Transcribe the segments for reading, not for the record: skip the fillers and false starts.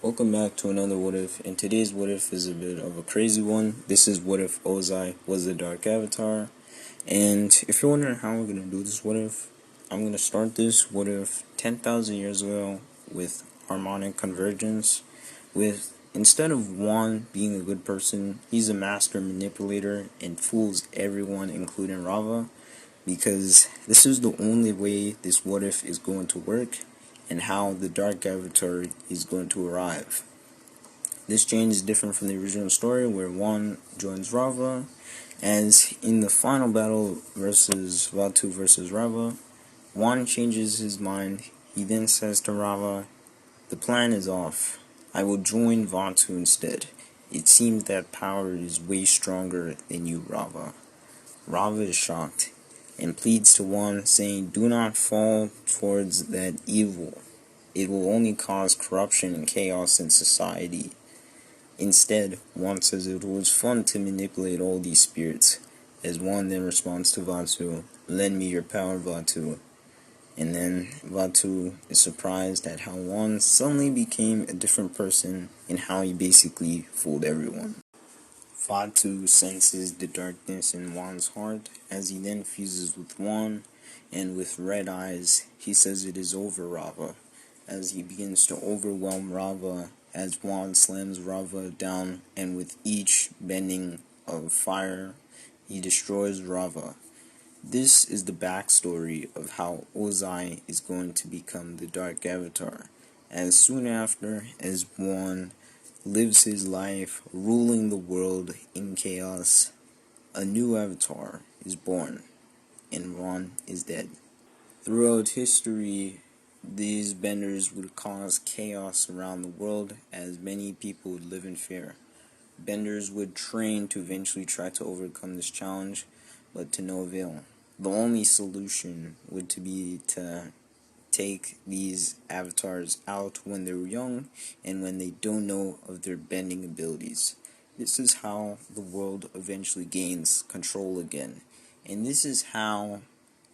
Welcome back to another What If, and today's What If is a bit of a crazy one. This is what if Ozai was the Dark Avatar, and if you're wondering how we're going to do this What If, I'm going to start this What If 10,000 years ago with harmonic convergence, with instead of Wan being a good person, he's a master manipulator and fools everyone including Rava, because this is the only way this What If is going to work, and how the Dark Avatar is going to arrive. This change is different from the original story where Wan joins Rava, as in the final battle versus Vatu versus Rava, Wan changes his mind. He then says to Rava, "The plan is off. I will join Vatu instead. It seems that power is way stronger than you, Rava." Rava is shocked and pleads to Wan, saying, "Do not fall towards that evil. It will only cause corruption and chaos in society." Instead, Wan says it was fun to manipulate all these spirits, as Wan then responds to Vatu, "Lend me your power, Vatu." And then Vatu is surprised at how Wan suddenly became a different person and how he basically fooled everyone. Vatu senses the darkness in Wan's heart as he then fuses with Wan, and with red eyes, he says it is over, Rava, as he begins to overwhelm Rava as Wan slams Rava down, and with each bending of fire, he destroys Rava. This is the backstory of how Ozai is going to become the Dark Avatar, as soon after as Wan lives his life ruling the world in chaos, a new avatar is born, and Wan is dead. Throughout history, these benders would cause chaos around the world, as many people would live in fear. Benders would train to eventually try to overcome this challenge, but to no avail. The only solution would to be to take these avatars out when they're young and when they don't know of their bending abilities. This is how the world eventually gains control again, and this is how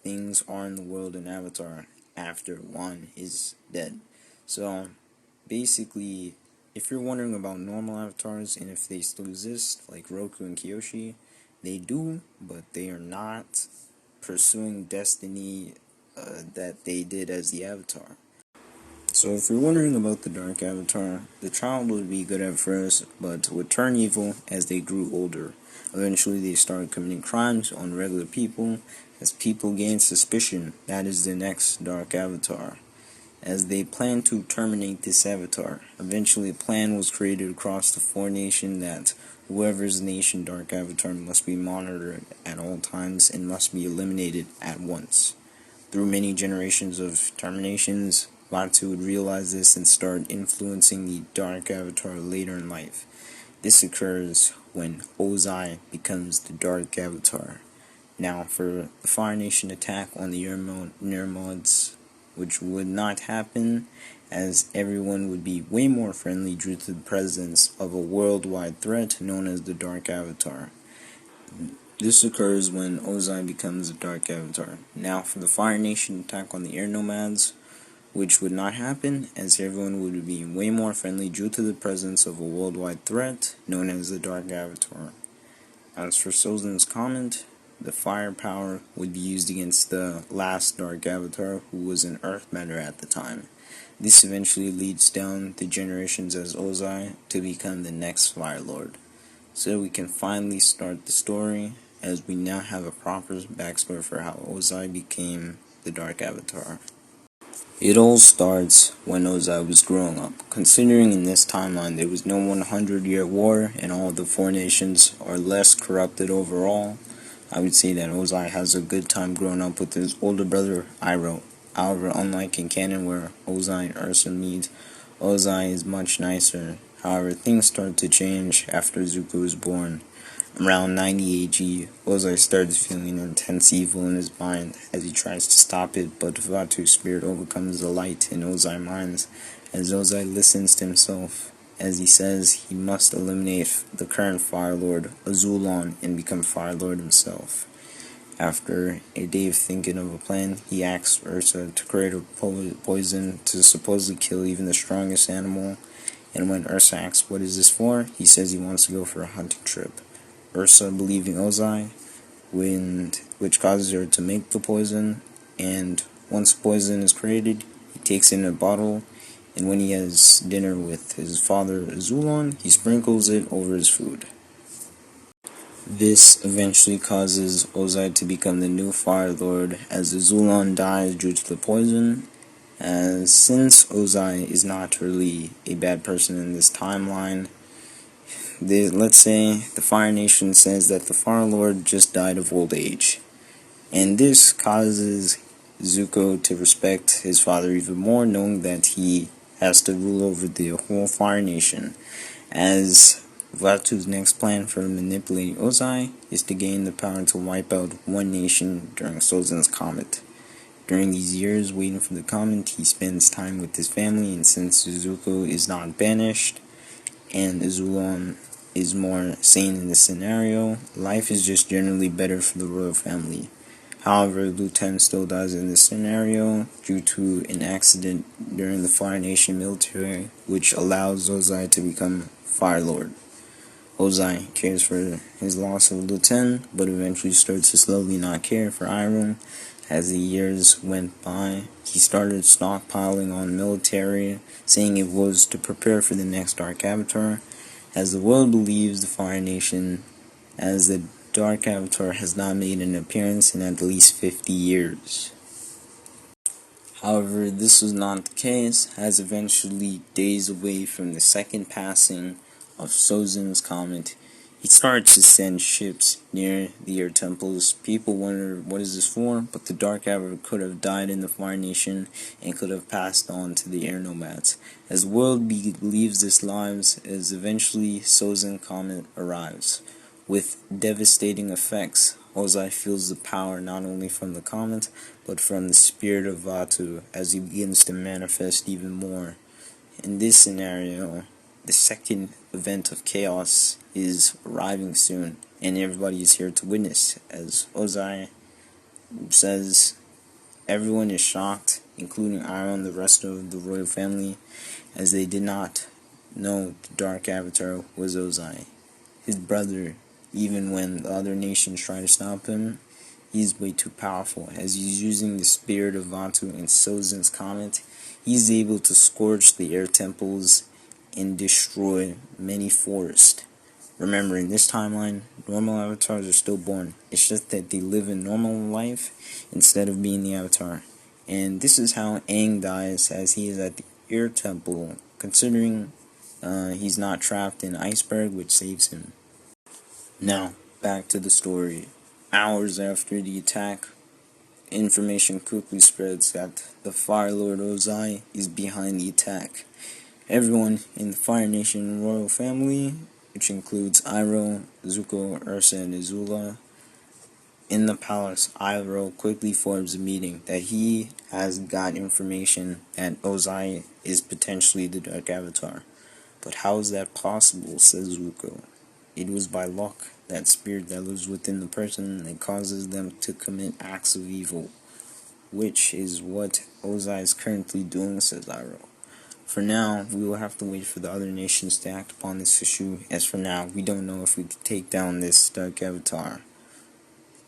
things are in the world in Avatar after Wan is dead. So basically, if you're wondering about normal avatars and if they still exist, like Roku and Kyoshi, they do, but they are not pursuing destiny that they did as the Avatar. So if you're wondering about the Dark Avatar, the child would be good at first, but would turn evil as they grew older. Eventually they started committing crimes on regular people. As people gain suspicion, that is the next Dark Avatar, as they plan to terminate this avatar. Eventually a plan was created across the four nations that whoever's nation Dark Avatar must be monitored at all times and must be eliminated at once. Through many generations of terminations, Vatu would realize this and start influencing the Dark Avatar later in life. This occurs when Ozai becomes the Dark Avatar. Now, for the Fire Nation attack on the Nermods, which would not happen, as everyone would be way more friendly due to the presence of a worldwide threat known as the Dark Avatar. This occurs when Ozai becomes a Dark Avatar. Now, for the Fire Nation attack on the Air Nomads, which would not happen, as everyone would be way more friendly due to the presence of a worldwide threat known as the Dark Avatar. As for Sozin's comment, the fire power would be used against the last Dark Avatar, who was an Earth Matter at the time. This eventually leads down the generations as Ozai to become the next Fire Lord. So we can finally start the story, as we now have a proper backstory for how Ozai became the Dark Avatar. It all starts when Ozai was growing up. Considering in this timeline there was no 100-year war and all of the four nations are less corrupted overall, I would say that Ozai has a good time growing up with his older brother, Iroh. However, unlike in canon where Ozai and Ursa meet, Ozai is much nicer. However, things start to change after Zuko was born. Around 90 AG, Ozai starts feeling intense evil in his mind as he tries to stop it, but Vatu's spirit overcomes the light in Ozai's mind as Ozai listens to himself, as he says he must eliminate the current Fire Lord, Azulon, and become Fire Lord himself. After a day of thinking of a plan, he asks Ursa to create a poison to supposedly kill even the strongest animal, And when Ursa asks what is this for, he says he wants to go for a hunting trip. Ursa, believing Ozai, which causes her to make the poison, and once poison is created, he takes it in a bottle, and when he has dinner with his father Zulon, he sprinkles it over his food. This eventually causes Ozai to become the new Fire Lord as the Zulon dies due to the poison. As since Ozai is not really a bad person in this timeline, let's say the Fire Nation says that the Fire Lord just died of old age. And this causes Zuko to respect his father even more, knowing that he has to rule over the whole Fire Nation. As Vatu's next plan for manipulating Ozai is to gain the power to wipe out one nation during Sozin's comet. During these years waiting for the comet, he spends time with his family, and since Zuko is not banished, and Zulon is more sane in this scenario, life is just generally better for the royal family. However, Lieutenant still dies in this scenario due to an accident during the Fire Nation military, which allows Ozai to become Fire Lord. Ozai cares for his loss of Lieutenant, but eventually starts to slowly not care for Iroh. As the years went by, he started stockpiling on military, saying it was to prepare for the next Dark Avatar, as the world believes the Fire Nation, as the Dark Avatar has not made an appearance in at least 50 years. However, this was not the case, as eventually, days away from the second passing of Sozin's comet, he started to send ships near the air temples. People wondered what is this for, but the Dark Avatar could have died in the Fire Nation and could have passed on to the air nomads. As the world believes this lives, as eventually Sozin comet arrives. With devastating effects, Ozai feels the power not only from the comet, but from the spirit of Vatu as he begins to manifest even more. In this scenario, the second event of chaos is arriving soon, and everybody is here to witness. As Ozai says, everyone is shocked, including Iroh and the rest of the royal family, as they did not know the Dark Avatar was Ozai, his brother. Even when the other nations try to stop him, he's way too powerful. As he's using the spirit of Vatu and Sozin's comet, he's able to scorch the air temples and destroy many forests. Remember, in this timeline, normal avatars are still born. It's just that they live a normal life instead of being the avatar. And this is how Aang dies, as he is at the air temple, considering he's not trapped in iceberg, which saves him. Now, back to the story. Hours after the attack, information quickly spreads that the Fire Lord Ozai is behind the attack. Everyone in the Fire Nation royal family, which includes Iroh, Zuko, Ursa, and Azula, in the palace, Iroh quickly forms a meeting that he has got information that Ozai is potentially the Dark Avatar. But how is that possible, says Zuko. It was by luck, that spirit that lives within the person that causes them to commit acts of evil, which is what Ozai is currently doing, says Iroh. For now, we will have to wait for the other nations to act upon this issue, as for now, we don't know if we can take down this Dark Avatar.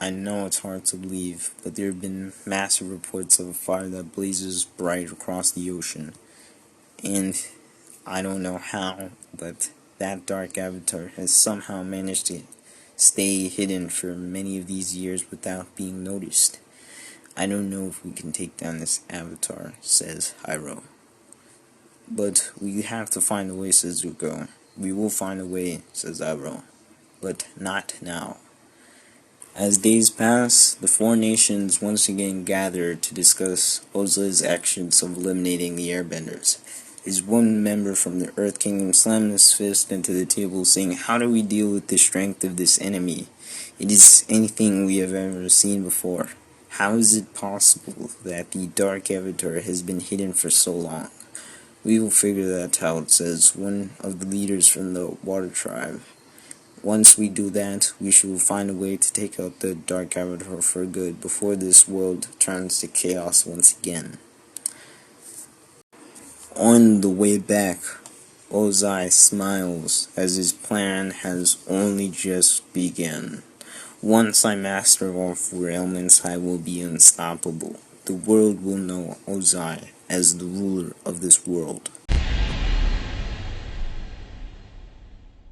I know it's hard to believe, but there have been massive reports of a fire that blazes bright across the ocean, and I don't know how, but that Dark Avatar has somehow managed to stay hidden for many of these years without being noticed. I don't know if we can take down this Avatar, says Iroh. But we have to find a way, says Zuko. We will find a way, says Iroh. But not now. As days pass, the four nations once again gather to discuss Ozai's actions of eliminating the airbenders. As one member from the Earth Kingdom slammed his fist into the table, saying, "How do we deal with the strength of this enemy? It is anything we have ever seen before. How is it possible that the Dark Avatar has been hidden for so long? We will figure that out," says one of the leaders from the Water Tribe. "Once we do that, we shall find a way to take out the Dark Avatar for good before this world turns to chaos once again." On the way back, Ozai smiles as his plan has only just begun. Once I master all four elements, I will be unstoppable. The world will know Ozai as the ruler of this world.